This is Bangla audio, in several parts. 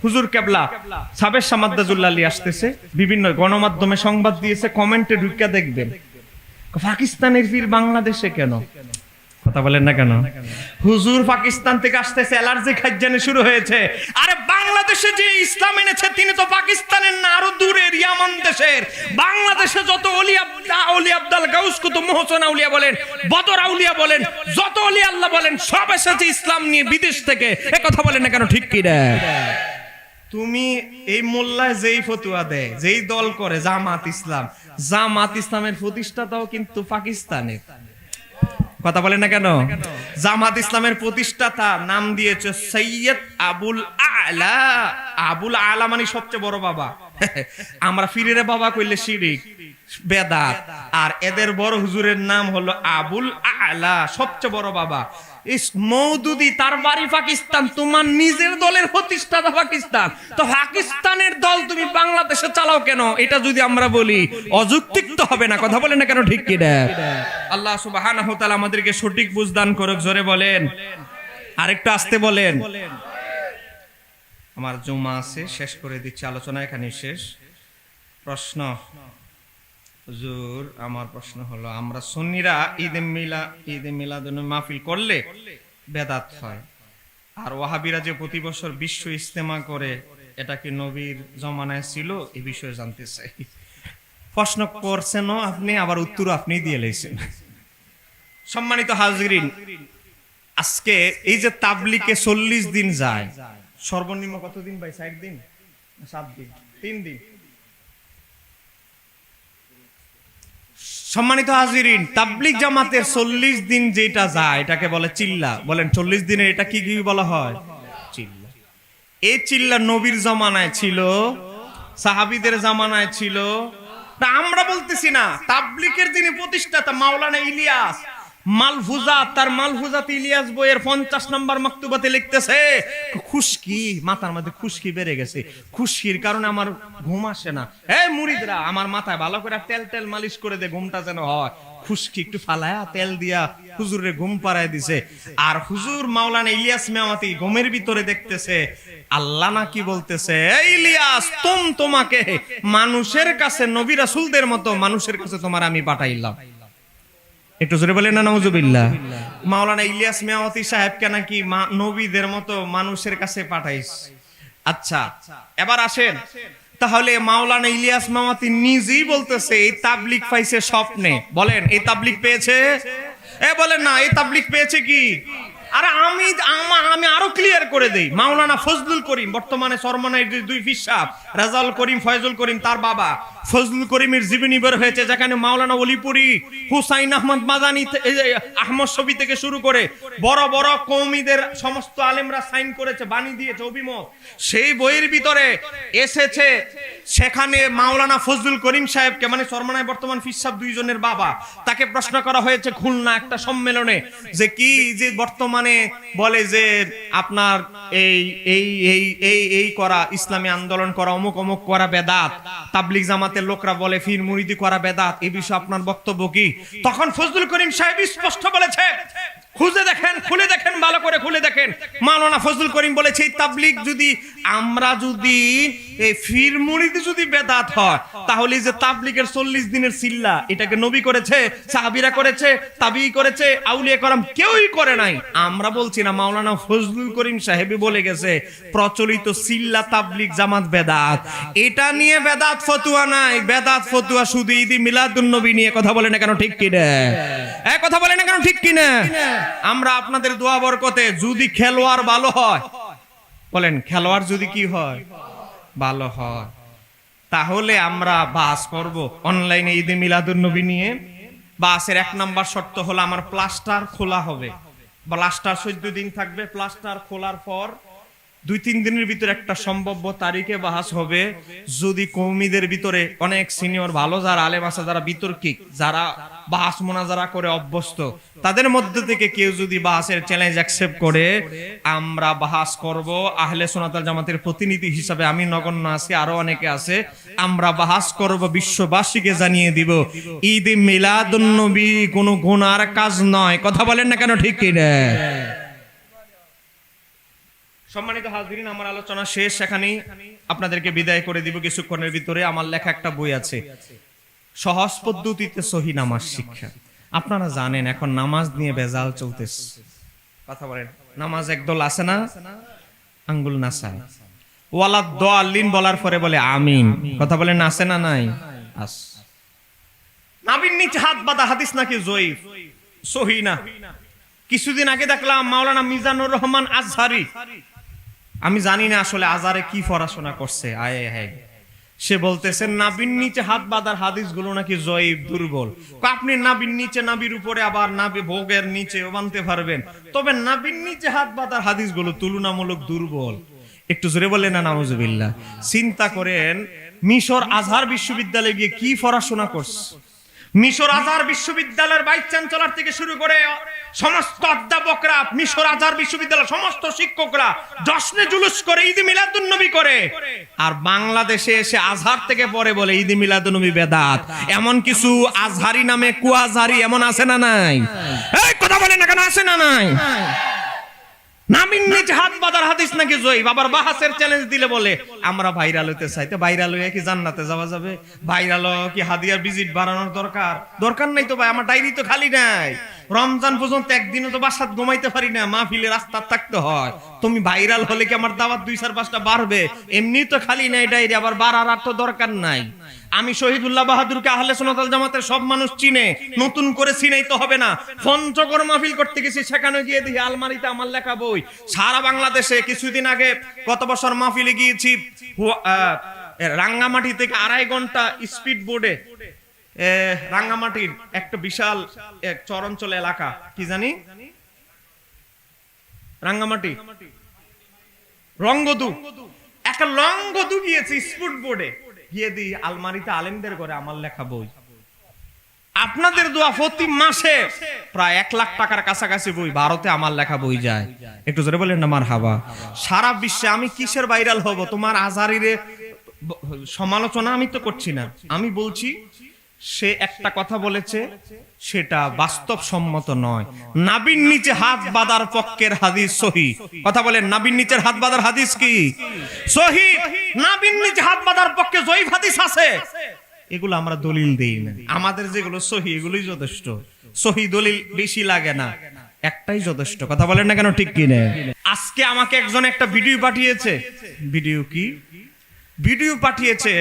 হুজুর কেবলা সাবের সামাদ্দাজুল্লাহ আলী আসতেছে, বিভিন্ন গণমাধ্যমে সংবাদ দিয়েছে, কমেন্টে ঢুকিয়া দেখবেন পাকিস্তানের ফির বাংলাদেশে কেন? কথা বলেন না কেন? হুজুর পাকিস্তান থেকে আসতেছে, অ্যালার্জি খাইজানি শুরু হয়েছে। আরে বাংলাদেশে যে ইসলাম এনেছে তিনি তো পাকিস্তানের না, আরো দূরের ইয়ামান দেশের। বাংলাদেশে যত ওলিয়া আব্দাল গাউস কুতুব মোহসেন আউলিয়া বলেন, বদর আউলিয়া বলেন, যত ওলিয়া আল্লাহ বলেন, সব এসেছে ইসলাম নিয়ে বিদেশ থেকে। এ কথা বলেন না কেন? ঠিক কি না? তুমি এই মোল্লায় যেই ফতুয়া দেয়, যেই দল করে জামাত ইসলাম, জামাত ইসলামের প্রতিষ্ঠাতাও কিন্তু পাকিস্তানের। কথা বলেন না কেন? জামাত ইসলামের প্রতিষ্ঠাতা নাম দিয়েছে সৈয়দ আবুল আলা। আবুল আলা মানে সবচেয়ে বড় বাবা। আমরা ফিরে বাবা কইলে শিরিক বেদাত, আর এদের বড় হুজুরের নাম হলো আবুল আলা, সবচেয়ে বড় বাবা। মওদুদি তার বাড়ি পাকিস্তান, তোমার নিজের দলের প্রতিষ্ঠাতা পাকিস্তান, তো পাকিস্তানের দল তুমি বাংলাদেশে চালাও কেন? এটা যদি আমরা বলি অযৌক্তিক তো হবে না। কথা বলেন না কেন? ঠিক কি না? আল্লাহ সুবহানাহু ওয়া তাআলা আমাদেরকে সঠিক বুঝ দান করুক। জোরে বলেন, আরেকটু আস্তে বলেন। আমার জুমা আছে, শেষ করে দিচ্ছি, আলোচনা এখানে শেষ। প্রশ্ন হুজুর, আমার প্রশ্ন হলো, আমরা সুন্নিরা ঈদে মিলাদুন্নবী মাহফিল করলে বেদাত হয়, আর ওয়াহাবিরা যে প্রতি বছর বিশ্ব ইজতেমা করে, এটা কি নবীর জমানায় ছিল? এই বিষয়ে জানতে চাই। প্রশ্ন করছেন আপনি, আবার উত্তর আপনি দিয়ে লেছেন। সম্মানিত হাজরিন, আজকে এই যে তাবলিগে 40 দিন যায়, সর্বনিম্ন কতদিন ভাই? 60 দিন, 7 দিন, 3 দিন। সম্মানিত হাজিরিন, তাবলিগ জামাতের 40 দিন যেটা যায় এটাকে বলে চিল্লা। বলেন 40 দিনের এটা কি কি বলা হয়? চিল্লা। এই চিল্লা নবীর জামানায় ছিল, সাহাবীদের জামানায় ছিল। আমরা বলতেছি না, তাবলিগের যিনি প্রতিষ্ঠাতা মাওলানা ইলিয়াস মালফুজাত, তার মালফুজাত ইলিয়াস বইয়ের 50 নম্বর মাকতুবাতে লিখতেছে, খুশকি, মাথার মধ্যে খুশকি বেড়ে গেছে, খুশকির কারণে আমার ঘুম আসে না। এই মুরিদরা, আমার মাথায় ভালো করে তেল মালিশ করে দে, ঘুমটা যেন হয়। খুশকি একটু ফালায়া তেল দিয়া হুজুরের ঘুম পাড়ায় দিছে। আর হুজুর মাওলানা ইলিয়াস মেওয়াতি ঘুমের ভিতরে দেখতেছে আল্লাহ নাকি বলতেছে, এই ইলিয়াস, তোমাকে মানুষের কাছে নবী রাসূলদের মতো মানুষের কাছে তোমার আমি পাঠাইলাম। একটু জোরে বলেন না নাউজুবিল্লাহ। মাওলানা ইলিয়াস মেওয়াতি সাহেবকে নাকি নবীদের মতো মানুষের কাছে পাঠাইস। আচ্ছা, এবার আসেন, তাহলে মাওলানা ইলিয়াস মেওয়াতি নিজেই বলতেছে এই তাবলিগ পাইছে স্বপ্নে। বলেন এই তাবলিগ পেয়েছে? বলেন না, এই তাবলিগ পেয়েছে কি? আরে আমি আরো ক্লিয়ার করে দেই। মাওলানা ফজলুল করিম, বর্তমানে সরমনায় 2 পীর সাহেব, রাজাউল করিম, ফয়জুল করিম, তার বাবা ফজলুল করিমের জীবনী বের হয়েছে, যেখানে মাওলানা ওলিপুরি, হুসাইন আহমদ মাদানী, আহমদ শফি থেকে শুরু করে বড় বড় কওমিদের সমস্ত আলেমরা সাইন করেছে, বাণী দিয়েছে, অভিমত। সেই বইয়ের ভিতরে এসেছে, সেখানে মাওলানা ফজলুল করিম সাহেবকে, মানে সরমনায় বর্তমান পীর সাহেব 2 জনের বাবা, তাকে প্রশ্ন করা হয়েছে খুলনা একটা সম্মেলনে, যে কি যে বর্তমানে বলে যে আপনার এই করা, ইসলামী আন্দোলন করা, অমুক অমুক করা বেদাত, তাবলিগ জামাতের লোকরা বলে ফির মুরিদি করা বেদাত, এই বিষয়ে আপনার বক্তব্য কি? তখন ফজলুল করিম সাহেব স্পষ্ট বলেছে, খুঁজে দেখেন, খুলে দেখেন, ভালো করে খুলে দেখেন। মাওলানা ফজলুল করিম বলেছে, এই তাবলিগ যদি আমরা যদি এই ফির মুরিদি যদি বেদাত হয়, তাহলে যে তাবলিগের 40 দিনের চিল্লা, এটাকে নবী করেছে, সাহাবীরা করেছে, তাবিঈ করেছে, আউলিয়া کرام কেউই করে নাই। আমরা বলছি না, মাওলানা ফজলুল করিম সাহেবই বলে গেছে প্রচলিত চিল্লা তাবলিগ জামাত বেদাত। এটা নিয়ে বেদাত ফতোয়া নাই, বেদাত ফতোয়া শুধু ঈদ মিলাদুন নবী নিয়ে। কথা বলে না কেন? ঠিক কি না? কথা বলে না কেন? ঠিক কি না? আমরা আপনাদের দোয়া বরকতে যদি খেলোয়াড় ভালো হয়, বলেন খেলোয়াড় যদি কি হয়? ভালো হয়, তাহলে আমরা বাস করব অনলাইনে ঈদে মিলাদুন নবী নিয়ে। বাসের 1 নাম্বার শর্ত হলো আমার প্লাস্টার খোলা হবে। প্লাস্টার 14 দিন থাকবে। প্লাস্টার খোলার পর 2-3 দিনের ভিতরে একটা সম্ভাব্য তারিখে বাহাস হবে। যদি কওমিদের ভিতরে অনেক সিনিয়র ভালো যারা আলেম আছে, যারা বিতর্কিক, যারা বাহাস মোনাজারা করে অভ্যস্ত, তাদের মধ্যে থেকে কেউ যদি বাহাসের চ্যালেঞ্জ অ্যাকসেপ্ট করে, আমরা বাহাস করব। আহলে সুন্নাত ওয়াল জামাতের প্রতিনিধি হিসাবে আমি নগণ্য আছি, আরো অনেকে আছে, আমরা বাহাস করব, বিশ্ববাসীকে জানিয়ে দিব ঈদ মিলাদুন নবী কোনো গুনার কাজ নয়। কথা বলেন না কেন? ঠিক কি না? সম্মানিত হাজিরিন, আমার আলোচনা শেষ, এখানেই আপনাদেরকে বিদায় করে দিব কিছুক্ষণের ভিতরে। আমার লেখা একটা বই আছে, সহজ পদ্ধতিতে সহি নামাজ শিক্ষা। আপনারা জানেন এখন নামাজ নিয়ে বেজাল চলতেছে। কথা বলেন, নামাজ একদল আছে না, আঙ্গুল নাসায় ওয়ালাদ দাল্লিন বলার পরে বলে আমিন। কথা বলেন আছে না নাই? আস নাবির নিচে হাত বাঁধা হাদিস নাকি জয়ীফ, সহি না। কিছুদিন আগে দেখলাম মাওলানা মিজানুর রহমান আজহারি, আমি জানি না আসলে আজহারে কি পড়াশোনা করছে, আয়ে হায়, সে বলতেছেন নাবির নিচে হাত বাঁধার হাদিসগুলো নাকি জয়ীফ, দুর্বল। আপনি নাবির নিচে, নাবির উপরে, আবার নাবি ভোগের নিচেও বানতে পারবেন, তবে নাবির নিচে হাত বাঁধার হাদিসগুলো তুলনামূলক দুর্বল। একটু জোরে বললেন না নাউজুবিল্লাহ। চিন্তা করেন মিশর আজহার বিশ্ববিদ্যালয়ে গিয়ে কি পড়াশোনা করছে। মিশর আজহার বিশ্ববিদ্যালয়ের ভাইস চ্যান্সেলর থেকে শুরু করে সমস্ত অধ্যাপকরা, মিশর আজহার বিশ্ববিদ্যালয়ের সমস্ত শিক্ষকরা জশ্নে জুলুস করে, ঈদ মিলাদুন নবী করে, আর বাংলাদেশে এসে আজহার থেকে পরে বলে ঈদ মিলাদুন নবী বেদাত। এমন কিছু আজহারি নামে কুয়াজহারি এমন আছে না নাই? এই কথা বলেন না কেন, আছে না নাই? নামিন নিচে হাত বাঁধার হাদিস নাকি জয়ীফ, আবার বাহাসের চ্যালেঞ্জ দিলে বলে আমরা ভাইরাল হতে চাই। তো ভাইরাল হয়ে কি জান্নাতে যাওয়া যাবে? ভাইরাল কি হাদিয়ার ভিজিট বাড়ানোর দরকার নাই তো ভাই। আমার ডায়েরি তো খালি নাই, রমজান পর্যন্ত একদিনও তো বাসাত ঘুমাইতে পারি না, মাহফিলে রাস্তা থাকতে হয়। তুমি ভাইরাল হলে কি আমার দাওয়াত 2-4-5টা বাড়বে? এমনি তো খালি নাই ডায়েরি, আবার বাড়ার আর তো দরকার নাই। আমি শহীদুল্লাহ বাহাদুরকে আহলে সুন্নাত ওয়াল জামাতের সব মানুষ চিনে, নতুন করে চিনাই তো হবে না। পঞ্চগড় মাহফিল করতে গেছি, সেখানে গিয়ে দেখি আলমারিতে আমার লেখা বই। সারা বাংলাদেশে কিছুদিন আগে গত বছর মাহফিলে গিয়েছি, রাঙ্গামাটি থেকে 2.5 ঘন্টা স্পিড বোর্ডে, রাঙ্গামাটির একটা বিশাল এক চরাঞ্চল এলাকা, কি জানি রাঙ্গামাটি রঙ্গদু, একটা লঙ্গদু গিয়েছি স্পিড বোর্ডে গিয়ে দিই আলমারিতে আলেমদের ঘরে আমার লেখা বই। আপনাদের দোয়া প্রতি মাসে প্রায় 1 লাখ টাকার কাছাকাছি বই ভারতে আমার লেখা বই যায়। একটু জোরে বলেন না মারহাবা। সারা বিশ্বে আমি কিসের ভাইরাল হব? তোমার আজহারিরে সমালোচনা আমি তো করছি না, আমি বলছি সে একটা কথা বলেছে সেটা বাস্তবসম্মত নয়। নাবির নিচে হাত বাঁধার পক্ষের হাদিস সহি। কথা বলেন, নাবির নিচের হাত বাঁধার হাদিস কি সহি? নাবির নিচে হাত বাঁধার পক্ষে জয়ীফ হাদিস আছে, এগুলো আমরা দলিল দেই না। আমাদের যেগুলো সহি এগুলোই যথেষ্ট, সহি দলিল বেশি লাগে না, একটাই যথেষ্ট। কথা বলেন না কেন, ঠিক কি না? আজকে আমাকে একজন একটা ভিডিও পাঠিয়েছে। ভিডিও কি? ভিডিও পাঠিয়েছে,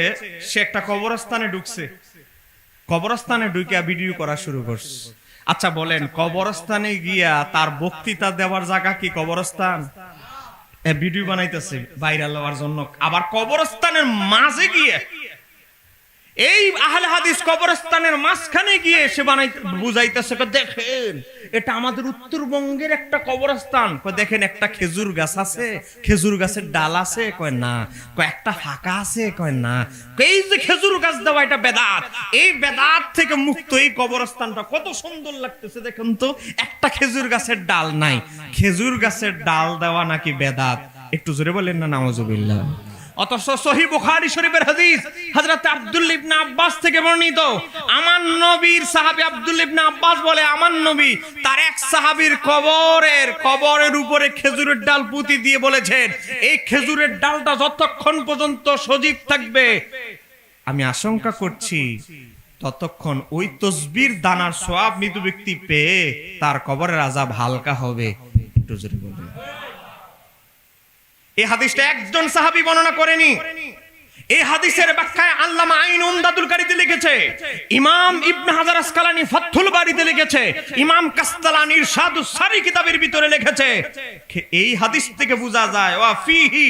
সে একটা কবরস্থানে ঢুকছে, কবরস্থানে ঢুকে ভিডিও করা শুরু করছে। আচ্ছা বলেন, কবরস্থানে গিয়া তার বক্তৃতা দেওয়ার জায়গা কি কবরস্থান? ভিডিও বানাইতেছে ভাইরাল হওয়ার জন্য, আবার কবরস্থানের মাঝে গিয়ে, এই আহলে হাদিস কবরস্থানের মাঝখানে গিয়ে সে বুঝাইতেছে, দেখেন এটা আমাদের উত্তরবঙ্গের একটা কবরস্থান। দেখেন একটা খেজুর গাছ আছে, খেজুর গাছের ডাল আছে, কয় না। একটা ফাঁকা আছে, কয় না। এই যে খেজুর গাছ দেওয়া এটা বেদাত, এই বেদাত থেকে মুক্ত এই কবরস্থানটা কত সুন্দর লাগতেছে দেখেন তো। একটা খেজুর গাছের ডাল নাই, খেজুর গাছের ডাল দেওয়া নাকি বেদাত। একটু জোরে বলেন না নাউজুবিল্লাহ। অথচ সহিহ বুখারী শরীফের হাদিস হযরত আব্দুল্লাহ ইবনে আব্বাস থেকে বর্ণিত, আমার নবীর সাহাবী আব্দুল্লাহ ইবনে আব্বাস বলে, আমার নবী তার এক সাহাবীর কবরের উপরে খেজুরের ডাল পুঁতি দিয়ে বলেছেন, এই খেজুরের ডালটা যতক্ষণ পর্যন্ত সজীব থাকবে আমি আশঙ্কা করছি ততক্ষণ ওই তসবির দানার সওয়াব মৃত ব্যক্তি পেয়ে তার কবরের আযাব হালকা হবে। একটু জোরে বলুন। এই হাদিসটা একজন সাহাবী বর্ণনা করেনি। এই হাদিসের ব্যাখ্যায় আল্লামা আইন উমদাতুল কারীতে লিখেছে, ইমাম ইবনে হাজার আসকালানী ফাথুল বারীতে লিখেছে, ইমাম কাসতালানী ইরশাদুস সারি কিতাবের ভিতরে লিখেছে। এই হাদিস থেকে বোঝা যায়, ওয়া ফিহি,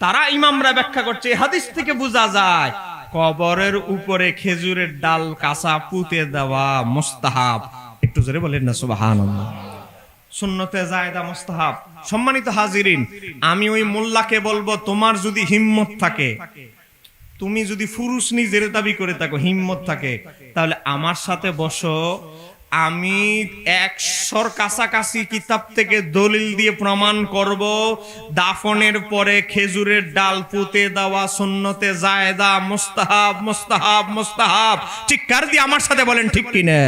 তারা ইমামরা ব্যাখ্যা করছে, এই হাদিস থেকে বোঝা যায় কবরের উপরে খেজুরের ডাল কাঁচা পুঁতে দেওয়া মুস্তাহাব। একটু জোরে বলেন না সুবহানাল্লাহ। সুন্নতে জায়েদা মুস্তাহাব। সম্মানিত হাজিরিন, আমি ওই মোল্লাকে বলবো, তোমার যদি হিম্মত থাকে, তুমি যদি ফুরুষ নিজের দাবি করে থাকো, হিম্মত থাকে, তাহলে আমার সাথে বসো, আমি 100 কাছাকাছি কিতাব থেকে দলিল দিয়ে প্রমাণ করব দাফনের পরে খেজুরের ডাল পুঁতে দেওয়া সুন্নতে জায়েদা মুস্তাহাব মুস্তাহাব মুস্তাহাব। চিৎকার দিয়ে আমার সাথে বলেন ঠিক কিনা?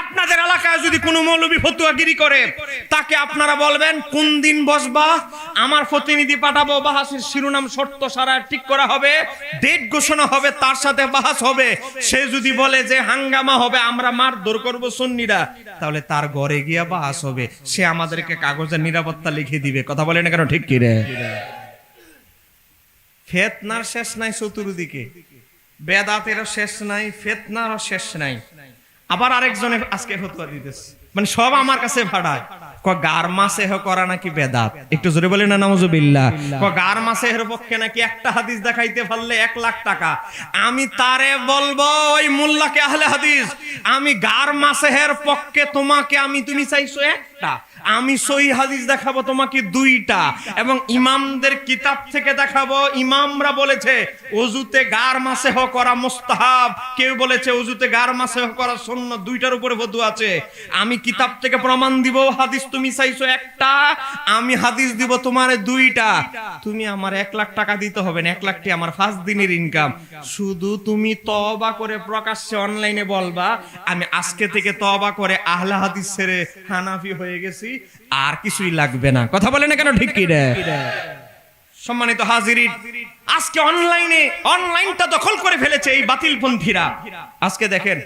আপনাদের এলাকায় যদি কোনো মৌলবী ফতুয়াগিরি করে, তাকে আপনারা বলবেন কোন দিন বসবা, আমার প্রতিনিধি পাঠাবো, বাহাসের শিরোনাম শর্ত সারা ঠিক করা হবে, ডেট ঘোষণা হবে, তার সাথে বাহাস হবে। সে যদি বলে যে হাঙ্গামা হবে, আমরা মারধর করবো সুন্নিরা, তাহলে তার ঘরে গিয়া বাহাস হবে, সে আমাদেরকে কাগজের নিরাপত্তা লিখে দিবে। কথা বলে না কেন, ঠিক কি রে? ফিতনার শেষ নাই চতুর্দিকে, বেদাতেরও শেষ নাই, ফিতনারও শেষ নাই। আবার আরেকজনে আজকে ফতোয়া দিতেছে, মানে সব আমার কাছে ভাড়ায়, গার মাসে করা নাকি বেদাত। একটু জোরে বলে না নাউজুবিল্লাহ। গার মাসের পক্ষে নাকি একটা হাদিস দেখাইতে পারলে 1 লাখ টাকা। আমি তারে বলবো, ওই মোল্লাকে আহলে হাদিস, আমি গার মাসের পক্ষে, তোমাকে তুমি চাইছো একটা, আমি সহি হাদিস দেখাবো তোমাকে 2টা, এবং ইমামদের কিতাব থেকে দেখাবো। ইমামরা বলেছে ওযুতে গার মাসেহ করা মুস্তাহাব, কেউ বলেছে ওযুতে গার মাসেহ করা সুন্নাত, 2টার উপরে ফতোয়া আছে। আমি কিতাব থেকে প্রমাণ দিব, হাদিস তুমি চাইছো একটা, আমি হাদিস দিব তোমার 2টা। তুমি আমার 1 লাখ টাকা দিতে হবে না, 1 লাখটি আমার 5 দিনের ইনকাম। শুধু তুমি তওবা করে প্রকাশ্যে অনলাইনে বলবা, আমি আজকে থেকে তওবা করে আহলে হাদিস ছেড়ে হানাফি হয়ে গেছি, আর কিছুই লাগবে না। কথা বলে না কেন, ঠিক কি রে? সম্মানিত হাজিরিন, আজকে অনলাইনটা দখল করে ফেলেছে এই বাতিলপন্থীরা। আজকে দেখেন